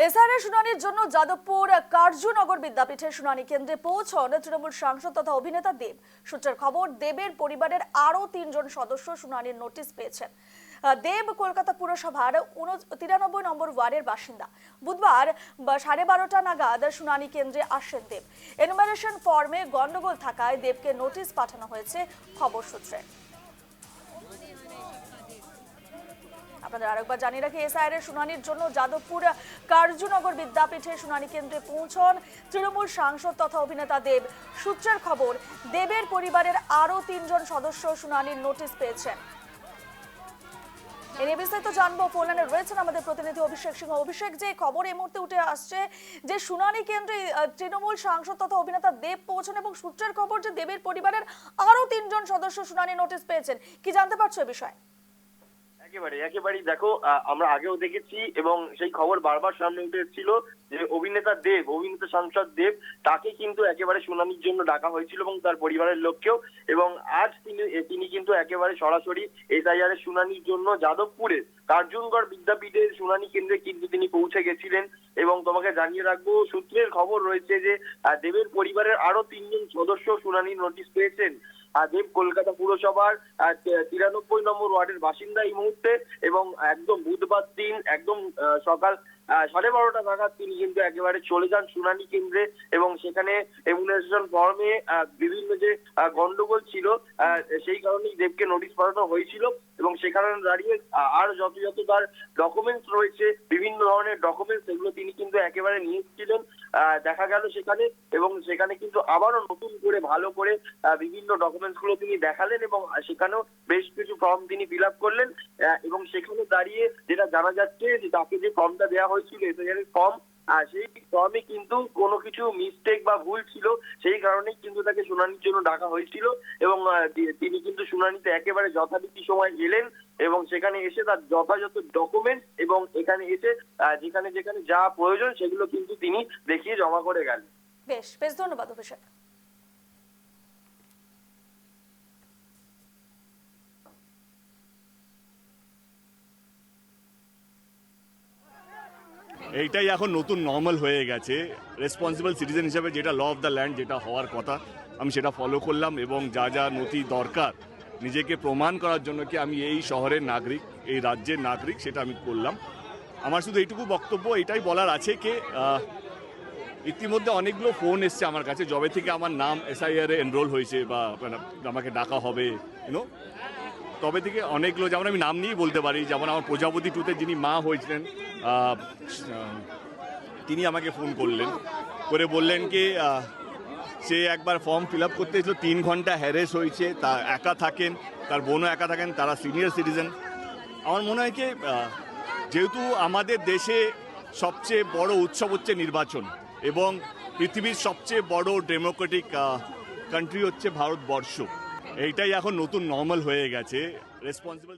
SIR শুনানির জন্য যাদবপুর কার্যনগর বিদ্যাপীঠের শুনানি কেন্দ্রে পৌঁছন তৃণমূল সাংসদ তথা অভিনেতা দেব। সূত্রের খবর, দেবের পরিবারের আরও 3 জন সদস্য শুনানির নোটিশ পেয়েছেন। দেব কলকাতা পুরসভার 93 নম্বর ওয়ার্ডের বাসিন্দা। বুধবার 12:30 নাগাদ শুনানি কেন্দ্রে আসেন দেব। এনুমারেশন ফর্মে গন্ডগোল থাকায় দেবকে নোটিশ পাঠানো হয়েছে খবর সূত্রে। আপনাদের আরেকবার জানিয়ে রাখি, এসআইআর শুনানির জন্য যাদবপুর কার্যনগর বিদ্যাপীঠের শুনানি কেন্দ্রে পৌঁছন তৃণমূল সাংসদ তথা অভিনেতা দেব। সূত্রের খবর, দেবের পরিবারের আরও 3 জন সদস্য শুনানির নোটিশ পেয়েছেন। এ নিয়ে বিস্তারিত জানবো, ফোনে রয়েছেন আমাদের প্রতিনিধি অভিষেক সিংহ। অভিষেক, যে খবর এই মুহূর্তে উঠে আসছে যে শুনানি কেন্দ্রে তৃণমূল সাংসদ তথা অভিনেতা দেব পৌঁছন, এবং সূত্রের খবর যে দেবের পরিবারের আরও 3 জন সদস্য শুনানি নোটিশ পেয়েছেন, কি জানতে পারছো এ বিষয়ে? একেবারেই দেখো, আমরা আগেও দেখেছি এবং সেই খবর বারবার সামনে উঠে এসেছিল যে অভিনেতা সাংসদ দেব, তাকে কিন্তু একেবারে শুনানির জন্য ডাকা হয়েছিল এবং তার পরিবারের লোককেও। এবং আজ তিনি কিন্তু একেবারে সরাসরি এসআইআর এর শুনানির জন্য যাদবপুরে কার্জনগর বিদ্যাপীঠের শুনানি কেন্দ্রে কিন্তু তিনি পৌঁছে গেছিলেন। এবং তোমাকে জানিয়ে রাখবো, সূত্রের খবর রয়েছে যে দেবের পরিবারের আরো 3 জন সদস্য শুনানির নোটিশ পেয়েছেন। দেব কলকাতা পুরসভার 93 নম্বর ওয়ার্ডের বাসিন্দা এই মুহূর্তে, এবং একদম বুধবার দিন একদম সকাল 12:30 নাগাদ তিনি কিন্তু একেবারে চলে যান শুনানি কেন্দ্রে। এবং সেখানে এমুনেশন ফর্মে বিভিন্ন যে গন্ডগোল ছিল, সেই কারণেই দেবকে নোটিশ পাঠানো হয়েছিল। এবং সেখানে দাঁড়িয়ে আর যত তার ডকুমেন্টস রয়েছে, বিভিন্ন ধরনের ডকুমেন্টস, সেগুলো তিনি কিন্তু একেবারে নিয়ে এসেছিলেন দেখা গেল সেখানে। এবং সেখানে কিন্তু আবারও নতুন করে ভালো করে বিভিন্ন ডকুমেন্টস গুলো তিনি দেখালেন এবং সেখানেও বেশ কিছু ফর্ম তিনি ফিল আপ করলেন। এবং সেখানে দাঁড়িয়ে যেটা জানা যাচ্ছে যে তাকে যে ফর্মটা দেওয়া হয়েছিল এসআইআর এর ফর্ম, সেই ফর্মে কিন্তু কোনো কিছু মিস্টেক বা ভুল ছিল, সেই কারণেই কিন্তু তাকে শুনানির জন্য ডাকা হয়েছিল। এবং তিনি কিন্তু শুনানিতে একেবারে যথারীতি সময় এলেন এবং সেখানে এসে তার যথাযথ ডকুমেন্ট এবং এখানে এসে যেখানে যেখানে যা প্রয়োজন সেগুলো কিন্তু তিনি দেখিয়ে জমা করে গেলেন। বেশ ধন্যবাদ অভিষেক। এইটাই এখন নতুন নর্মাল হয়ে গেছে। রেসপন্সিবল সিটিজেন হিসেবে যেটা ল অফ দ্য ল্যান্ড, যেটা হওয়ার কথা, আমি সেটা ফলো করলাম। এবং যা যা নথি দরকার নিজেকে প্রমাণ করার জন্য কি আমি এই শহরের নাগরিক, এই রাজ্যের নাগরিক, সেটা আমি করলাম। আমার শুধু এইটুকু বক্তব্য, এটাই বলার আছে যে ইতিমধ্যে অনেকগুলো ফোন এসছে আমার কাছে, যবে থেকে আমার নাম এসআইআর এ এনরোল হয়েছে বা আমাকে ডাকা হবে, তবে থেকে অনেকগুলো, যেমন আমি নাম নিয়েই বলতে পারি, যেমন আমার প্রজাপতি 2-তে যিনি মা হয়েছিলেন, তিনি আমাকে ফোন করলেন করে বললেন কি সে একবার ফর্ম ফিল আপ করতে এসেছিল, 3 ঘন্টা হ্যারেস হয়েছে, তা একা থাকেন, তার বোনও একা থাকেন, তারা সিনিয়র সিটিজেন। আমার মনে হয় কি যেহেতু আমাদের দেশে সবচেয়ে বড় উৎসব হচ্ছে নির্বাচন এবং পৃথিবীর সবচেয়ে বড় ডেমোক্রেটিক কান্ট্রি হচ্ছে ভারতবর্ষ, এইটাই এখন নতুন নর্মাল হয়ে গেছে। রেসপন্সিবল